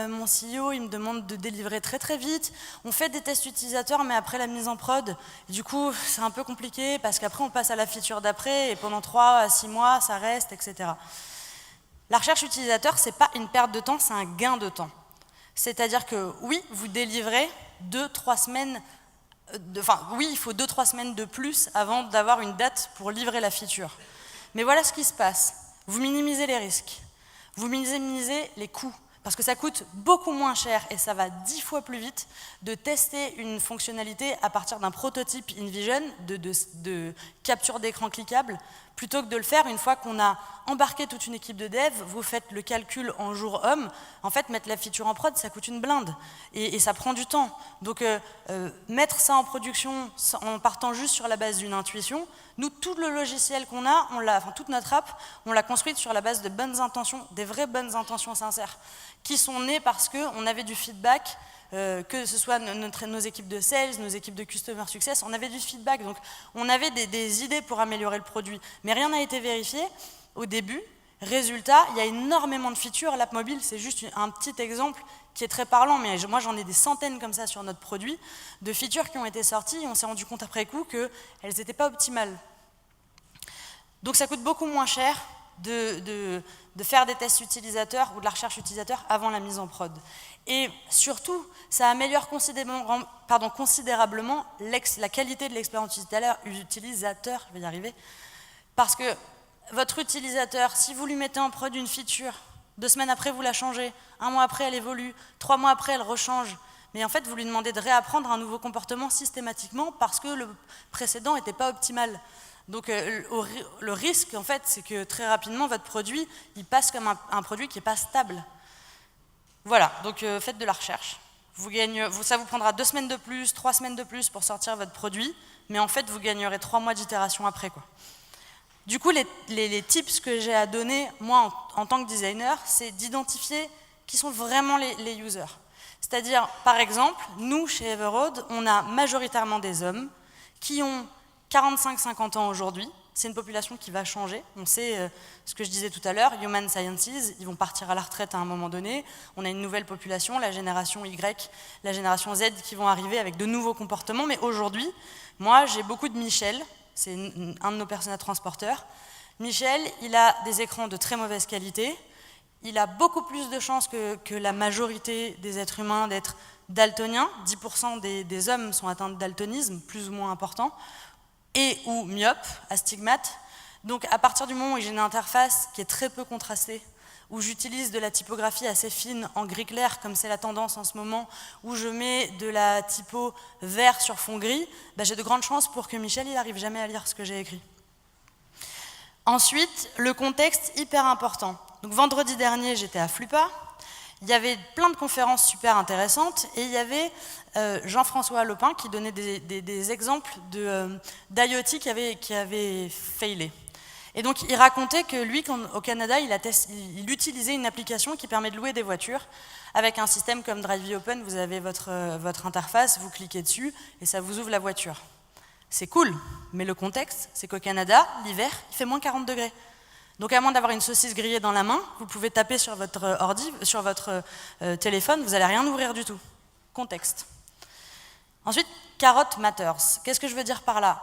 mon CEO, il me demande de délivrer très très vite. On fait des tests utilisateurs, mais après la mise en prod, du coup, c'est un peu compliqué, parce qu'après, on passe à la feature d'après, et pendant 3 à 6 mois, ça reste, etc. La recherche utilisateur, c'est pas une perte de temps, c'est un gain de temps. C'est-à-dire que, oui, vous délivrez 2-3 semaines, oui, il faut 2-3 semaines de plus avant d'avoir une date pour livrer la feature. Mais voilà ce qui se passe. Vous minimisez les risques. Vous minimisez les coûts, parce que ça coûte beaucoup moins cher et ça va 10 fois plus vite de tester une fonctionnalité à partir d'un prototype InVision, de capture d'écran cliquable, plutôt que de le faire une fois qu'on a embarqué toute une équipe de dev, vous faites le calcul en jour homme, en fait mettre la feature en prod ça coûte une blinde et ça prend du temps. Donc mettre ça en production en partant juste sur la base d'une intuition, nous tout le logiciel qu'on a, toute notre app, on l'a construite sur la base de bonnes intentions, des vraies bonnes intentions sincères, qui sont nées parce qu'on avait du feedback, que ce soit nos équipes de sales, nos équipes de customer success, on avait du feedback, donc on avait des idées pour améliorer le produit, mais rien n'a été vérifié au début. Résultat, il y a énormément de features, l'app mobile c'est juste un petit exemple qui est très parlant, mais moi j'en ai des centaines comme ça sur notre produit, de features qui ont été sorties et on s'est rendu compte après coup qu'elles n'étaient pas optimales. Donc ça coûte beaucoup moins cher de faire des tests utilisateurs ou de la recherche utilisateur avant la mise en prod. Et surtout, ça améliore considérablement la qualité de l'expérience utilisateur, je vais y arriver, parce que votre utilisateur, si vous lui mettez en prod une feature, 2 semaines après vous la changez, 1 mois après elle évolue, 3 mois après elle rechange, mais en fait vous lui demandez de réapprendre un nouveau comportement systématiquement parce que le précédent n'était pas optimal. Donc le risque, en fait, c'est que très rapidement, votre produit, il passe comme un produit qui n'est pas stable. Voilà, donc faites de la recherche. Ça vous prendra 2 semaines de plus, 3 semaines de plus pour sortir votre produit, mais en fait, vous gagnerez 3 mois d'itération après, quoi. Du coup, les tips que j'ai à donner, moi, en tant que designer, c'est d'identifier qui sont vraiment les users. C'est-à-dire, par exemple, nous, chez Everroad, on a majoritairement des hommes qui ont 45-50 ans aujourd'hui, c'est une population qui va changer. On sait ce que je disais tout à l'heure, Human Sciences, ils vont partir à la retraite à un moment donné. On a une nouvelle population, la génération Y, la génération Z qui vont arriver avec de nouveaux comportements. Mais aujourd'hui, moi, j'ai beaucoup de Michel, c'est un de nos personnages transporteurs. Michel, il a des écrans de très mauvaise qualité. Il a beaucoup plus de chances que la majorité des êtres humains d'être daltoniens. 10% des hommes sont atteints de daltonisme, plus ou moins important. Et ou myope, astigmate. Donc à partir du moment où j'ai une interface qui est très peu contrastée, où j'utilise de la typographie assez fine en gris clair, comme c'est la tendance en ce moment, où je mets de la typo vert sur fond gris, j'ai de grandes chances pour que Michel il n'arrive jamais à lire ce que j'ai écrit. Ensuite, le contexte, hyper important. Donc vendredi dernier, j'étais à Flupa. Il y avait plein de conférences super intéressantes et il y avait Jean-François Lopin qui donnait des exemples d'IoT qui avait failé. Et donc il racontait que lui, au Canada, il utilisait une application qui permet de louer des voitures avec un système comme Drive Open, vous avez votre interface, vous cliquez dessus et ça vous ouvre la voiture. C'est cool, mais le contexte, c'est qu'au Canada, l'hiver, il fait moins 40 degrés. Donc à moins d'avoir une saucisse grillée dans la main, vous pouvez taper sur votre ordi, sur votre téléphone, vous n'allez rien ouvrir du tout. Contexte. Ensuite, carotte matters. Qu'est-ce que je veux dire par là?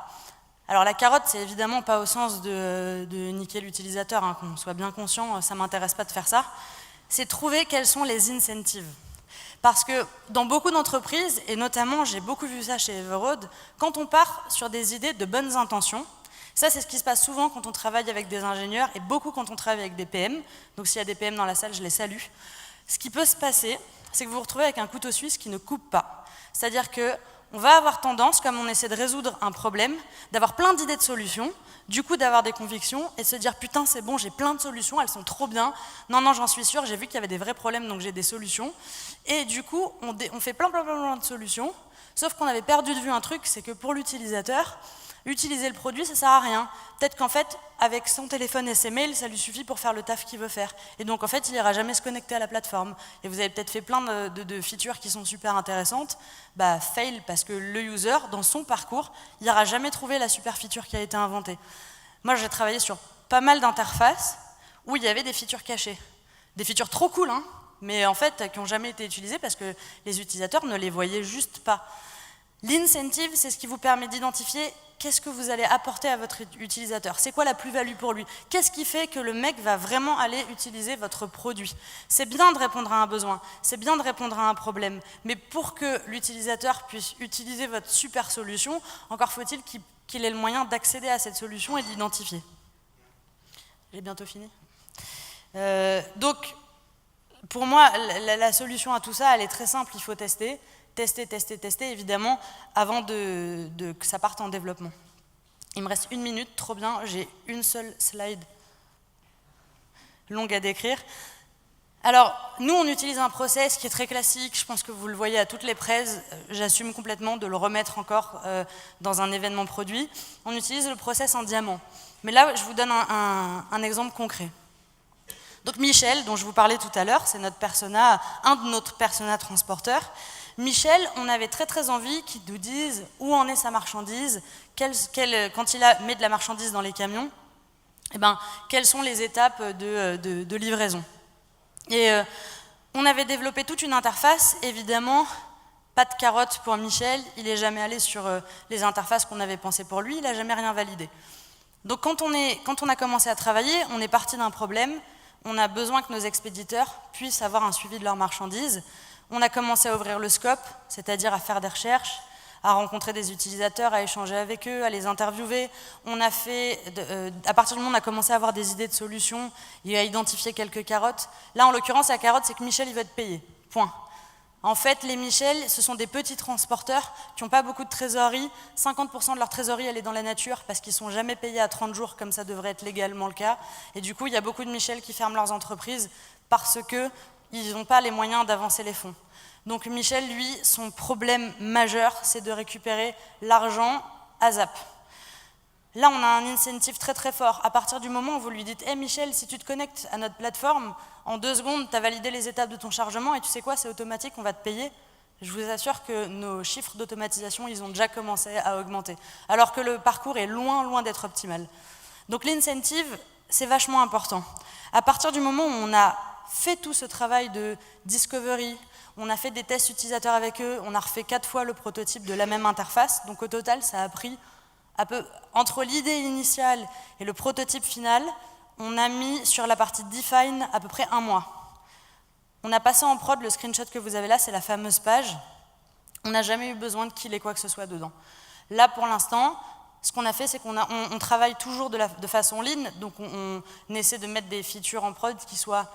Alors la carotte, c'est évidemment pas au sens de niquer l'utilisateur, hein, qu'on soit bien conscient, ça ne m'intéresse pas de faire ça. C'est trouver quels sont les incentives. Parce que dans beaucoup d'entreprises, et notamment j'ai beaucoup vu ça chez Everroad, quand on part sur des idées de bonnes intentions, ça, c'est ce qui se passe souvent quand on travaille avec des ingénieurs et beaucoup quand on travaille avec des PM. Donc s'il y a des PM dans la salle, je les salue. Ce qui peut se passer, c'est que vous vous retrouvez avec un couteau suisse qui ne coupe pas. C'est-à-dire on va avoir tendance, comme on essaie de résoudre un problème, d'avoir plein d'idées de solutions, du coup d'avoir des convictions et se dire putain c'est bon, j'ai plein de solutions, elles sont trop bien, non j'en suis sûre, j'ai vu qu'il y avait des vrais problèmes donc j'ai des solutions. Et du coup on fait plein de solutions, sauf qu'on avait perdu de vue un truc, c'est que pour l'utilisateur, utiliser le produit, ça sert à rien. Peut-être qu'en fait, avec son téléphone et ses mails, ça lui suffit pour faire le taf qu'il veut faire. Et donc, en fait, il n'ira jamais se connecter à la plateforme. Et vous avez peut-être fait plein de features qui sont super intéressantes. Bah, fail, parce que le user, dans son parcours, il n'ira jamais trouvé la super feature qui a été inventée. Moi, j'ai travaillé sur pas mal d'interfaces où il y avait des features cachées. Des features trop cool, hein, mais en fait, qui n'ont jamais été utilisées parce que les utilisateurs ne les voyaient juste pas. L'incentive, c'est ce qui vous permet d'identifier qu'est-ce que vous allez apporter à votre utilisateur. C'est quoi la plus-value pour lui? Qu'est-ce qui fait que le mec va vraiment aller utiliser votre produit? C'est bien de répondre à un besoin, c'est bien de répondre à un problème, mais pour que l'utilisateur puisse utiliser votre super solution, encore faut-il qu'il ait le moyen d'accéder à cette solution et de l'identifier. J'ai bientôt fini. Donc, pour moi, la solution à tout ça, elle est très simple, il faut tester. Tester, évidemment, avant que ça parte en développement. Il me reste 1 minute, trop bien, j'ai une seule slide longue à décrire. Alors, nous, on utilise un process qui est très classique, je pense que vous le voyez à toutes les prises, j'assume complètement de le remettre encore dans un événement produit. On utilise le process en diamant. Mais là, je vous donne un exemple concret. Donc Michel, dont je vous parlais tout à l'heure, c'est notre persona, un de notre persona transporteurs. Michel, on avait très envie qu'il nous dise où en est sa marchandise, quand il met de la marchandise dans les camions, quelles sont les étapes de livraison. Et on avait développé toute une interface, évidemment, pas de carotte pour Michel, il n'est jamais allé sur les interfaces qu'on avait pensées pour lui, il n'a jamais rien validé. Donc quand on a commencé à travailler, on est parti d'un problème, on a besoin que nos expéditeurs puissent avoir un suivi de leurs marchandises. On a commencé à ouvrir le scope, c'est-à-dire à faire des recherches, à rencontrer des utilisateurs, à échanger avec eux, à les interviewer. À partir du moment où on a commencé à avoir des idées de solutions et à identifier quelques carottes. Là, en l'occurrence, la carotte, c'est que Michel, il va être payé. Point. En fait, les Michel, ce sont des petits transporteurs qui n'ont pas beaucoup de trésorerie. 50% de leur trésorerie, elle est dans la nature parce qu'ils ne sont jamais payés à 30 jours, comme ça devrait être légalement le cas. Et du coup, il y a beaucoup de Michel qui ferment leurs entreprises parce qu'ils n'ont pas les moyens d'avancer les fonds. Donc Michel, lui, son problème majeur, c'est de récupérer l'argent à Zap. Là, on a un incentive très fort. À partir du moment où vous lui dites « Hey Michel, si tu te connectes à notre plateforme, en 2 secondes, tu as validé les étapes de ton chargement et tu sais quoi, c'est automatique, on va te payer », je vous assure que nos chiffres d'automatisation, ils ont déjà commencé à augmenter. Alors que le parcours est loin d'être optimal. Donc l'incentive, c'est vachement important. À partir du moment où on a fait tout ce travail de discovery, on a fait des tests utilisateurs avec eux, on a refait 4 fois le prototype de la même interface, donc au total, ça a pris entre l'idée initiale et le prototype final, on a mis sur la partie define à peu près 1 mois. On a passé en prod, le screenshot que vous avez là, c'est la fameuse page. On n'a jamais eu besoin de killer quoi que ce soit dedans. Là, pour l'instant, ce qu'on a fait, c'est qu'on travaille toujours de façon lean, donc on essaie de mettre des features en prod qui soient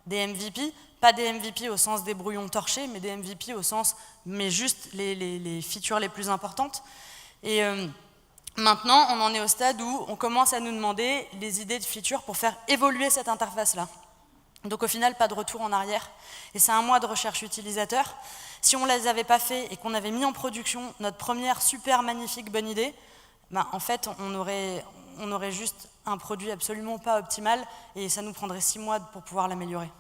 des MVP, pas des MVP au sens des brouillons torchés, mais des MVP au sens, mais juste les features les plus importantes. Et maintenant, on en est au stade où on commence à nous demander des idées de features pour faire évoluer cette interface-là. Donc au final, pas de retour en arrière. Et c'est 1 mois de recherche utilisateur. Si on ne les avait pas fait et qu'on avait mis en production notre première super magnifique bonne idée, en fait, on aurait juste un produit absolument pas optimal et ça nous prendrait 6 mois pour pouvoir l'améliorer.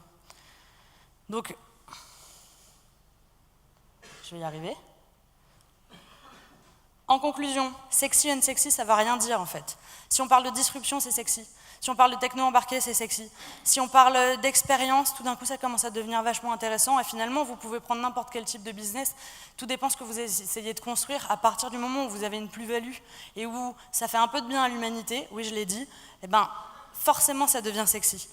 Donc, je vais y arriver. En conclusion, sexy and sexy, ça ne va rien dire en fait. Si on parle de disruption, c'est sexy. Si on parle de techno embarqué, c'est sexy. Si on parle d'expérience, tout d'un coup, ça commence à devenir vachement intéressant. Et finalement, vous pouvez prendre n'importe quel type de business. Tout dépend de ce que vous essayez de construire. À partir du moment où vous avez une plus-value et où ça fait un peu de bien à l'humanité, oui, je l'ai dit, forcément, ça devient sexy.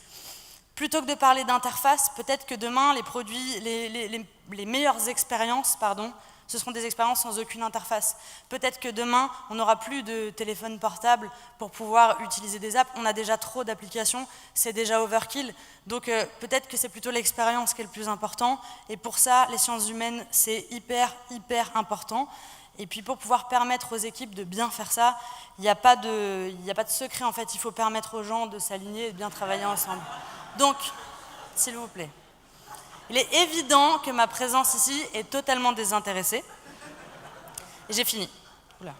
Plutôt que de parler d'interface, peut-être que demain, les produits, les meilleures expériences, ce seront des expériences sans aucune interface. Peut-être que demain, on n'aura plus de téléphone portable pour pouvoir utiliser des apps. On a déjà trop d'applications, c'est déjà overkill. Donc peut-être que c'est plutôt l'expérience qui est le plus important. Et pour ça, les sciences humaines, c'est hyper important. Et puis pour pouvoir permettre aux équipes de bien faire ça, il n'y a pas de secret en fait, il faut permettre aux gens de s'aligner et de bien travailler ensemble. Donc, s'il vous plaît, il est évident que ma présence ici est totalement désintéressée. Et j'ai fini. Oula.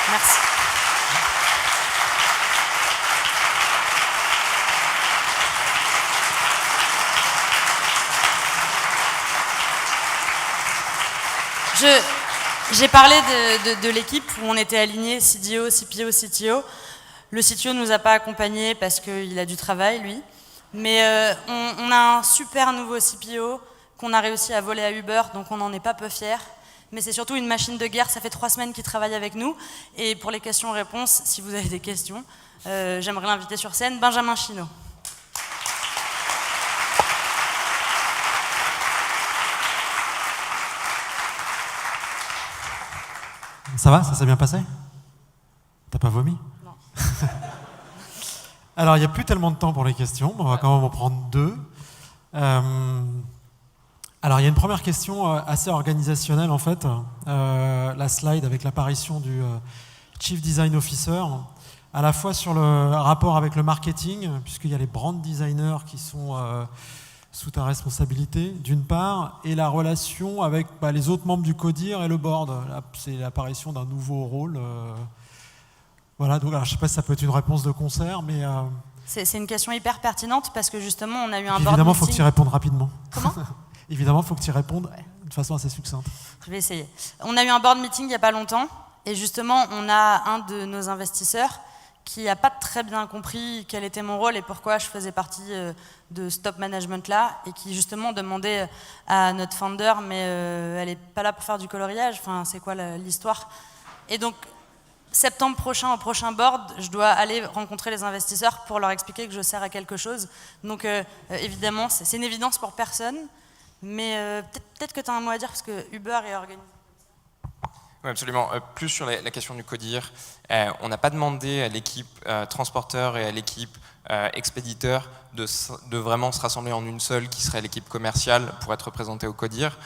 Merci. J'ai parlé de l'équipe où on était alignés, CDO, CPO, CTO. Le CTO ne nous a pas accompagnés parce qu'il a du travail, lui. Mais on a un super nouveau CPO qu'on a réussi à voler à Uber, donc on n'en est pas peu fiers. Mais c'est surtout une machine de guerre, ça fait 3 semaines qu'il travaille avec nous. Et pour les questions-réponses, si vous avez des questions, j'aimerais l'inviter sur scène, Benjamin Chinot. Ça va? Ça s'est bien passé? T'as pas vomi? Non. Alors, il n'y a plus tellement de temps pour les questions, mais on va quand même en prendre 2. Alors, il y a une première question assez organisationnelle, en fait. La slide avec l'apparition du Chief Design Officer, à la fois sur le rapport avec le marketing, puisqu'il y a les brand designers qui sont sous ta responsabilité, d'une part, et la relation avec les autres membres du CODIR et le board. Là, c'est l'apparition d'un nouveau rôle. Voilà, donc alors, je ne sais pas si ça peut être une réponse de concert, mais... C'est une question hyper pertinente parce que justement, on a eu un board meeting. Évidemment, il faut que tu y répondes rapidement. Comment? Évidemment, il faut que tu y répondes de façon assez succincte. Je vais essayer. On a eu un board meeting il n'y a pas longtemps, et justement, on a un de nos investisseurs qui n'a pas très bien compris quel était mon rôle et pourquoi je faisais partie de ce top management-là, et qui justement demandait à notre founder, mais elle n'est pas là pour faire du coloriage, enfin, c'est quoi l'histoire? Et donc, septembre prochain, au prochain board, je dois aller rencontrer les investisseurs pour leur expliquer que je sers à quelque chose. Donc, évidemment, c'est une évidence pour personne, mais peut-être que tu as un mot à dire, parce que Uber est organisé. Oui, absolument. Plus sur la question du CODIR, on n'a pas demandé à l'équipe transporteur et à l'équipe expéditeur de vraiment se rassembler en une seule, qui serait l'équipe commerciale, pour être représentée au CODIR.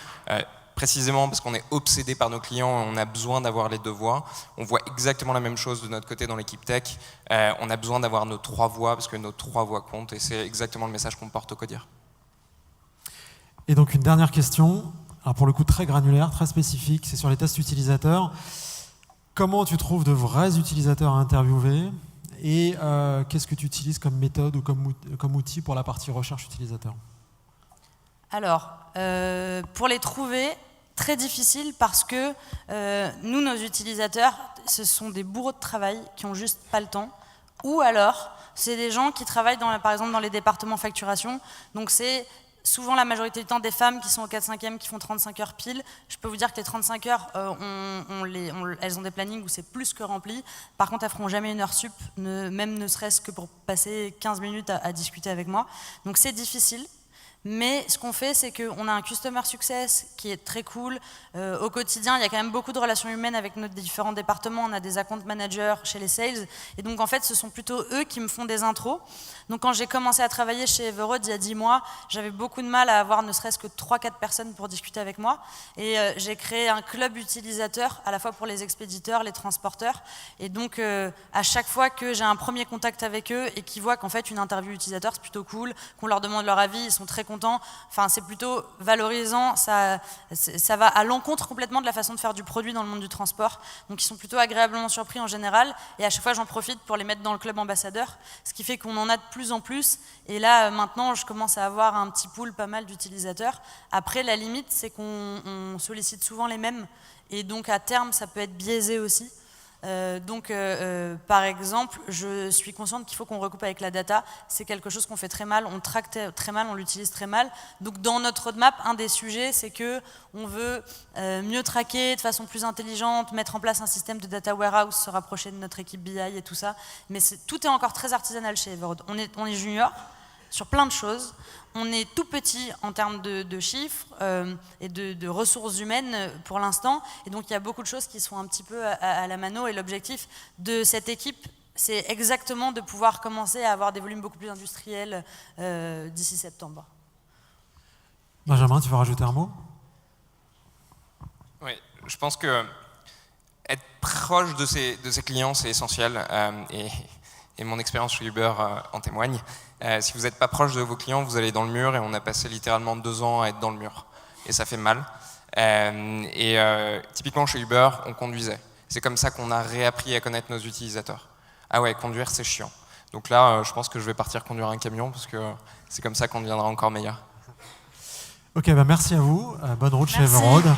Précisément parce qu'on est obsédé par nos clients et on a besoin d'avoir les 2 voix. On voit exactement la même chose de notre côté dans l'équipe tech. On a besoin d'avoir nos 3 voix parce que nos 3 voix comptent, et c'est exactement le message qu'on porte au CODIR. Et donc une dernière question. Alors pour le coup très granulaire, très spécifique, c'est sur les tests utilisateurs. Comment tu trouves de vrais utilisateurs à interviewer, et qu'est-ce que tu utilises comme méthode ou comme outil pour la partie recherche utilisateur? Alors, pour les trouver, très difficile parce que nous, nos utilisateurs, ce sont des bourreaux de travail qui n'ont juste pas le temps, ou alors c'est des gens qui travaillent par exemple dans les départements facturation, donc c'est souvent la majorité du temps des femmes qui sont au 4/5e, qui font 35 heures pile. Je peux vous dire que les 35 heures, elles ont des plannings où c'est plus que rempli. Par contre, elles feront jamais une heure sup, même ne serait-ce que pour passer 15 minutes à discuter avec moi. Donc c'est difficile. Mais ce qu'on fait, c'est qu'on a un Customer Success qui est très cool. Au quotidien, il y a quand même beaucoup de relations humaines avec nos différents départements. On a des account managers chez les sales. Et donc, en fait, ce sont plutôt eux qui me font des intros. Donc, quand j'ai commencé à travailler chez Everode il y a 10 mois, j'avais beaucoup de mal à avoir ne serait-ce que 3-4 personnes pour discuter avec moi. Et j'ai créé un club utilisateur, à la fois pour les expéditeurs, les transporteurs. Et donc, à chaque fois que j'ai un premier contact avec eux et qu'ils voient qu'en fait, une interview utilisateur, c'est plutôt cool, qu'on leur demande leur avis, ils sont très contents. Enfin, c'est plutôt valorisant, ça va à l'encontre complètement de la façon de faire du produit dans le monde du transport. Donc ils sont plutôt agréablement surpris en général, et à chaque fois j'en profite pour les mettre dans le club ambassadeur, ce qui fait qu'on en a de plus en plus, et là maintenant je commence à avoir un petit pool pas mal d'utilisateurs. Après, la limite, c'est qu'on sollicite souvent les mêmes, et donc à terme ça peut être biaisé aussi. Par exemple, je suis consciente qu'il faut qu'on recoupe avec la data. C'est quelque chose qu'on fait très mal, on traque très mal, on l'utilise très mal. Donc dans notre roadmap, un des sujets, c'est qu'on veut mieux traquer de façon plus intelligente, mettre en place un système de data warehouse, se rapprocher de notre équipe BI et tout ça. Mais tout est encore très artisanal chez Everode. On est junior sur plein de choses. On est tout petit en termes de chiffres et de ressources humaines pour l'instant. Et donc, il y a beaucoup de choses qui sont un petit peu à la mano. Et l'objectif de cette équipe c'est exactement de pouvoir commencer à avoir des volumes beaucoup plus industriels d'ici septembre. Benjamin, tu veux rajouter un mot? Oui, je pense que être proche de ses clients, c'est essentiel. Et mon expérience chez Uber en témoigne. Si vous n'êtes pas proche de vos clients, vous allez dans le mur, et on a passé littéralement 2 ans à être dans le mur. Et ça fait mal. Typiquement chez Uber, on conduisait. C'est comme ça qu'on a réappris à connaître nos utilisateurs. Ah ouais, conduire, c'est chiant. Donc là, je pense que je vais partir conduire un camion, parce que c'est comme ça qu'on deviendra encore meilleur. Ok, bah merci à vous. Bonne route chez Merci. Everroad.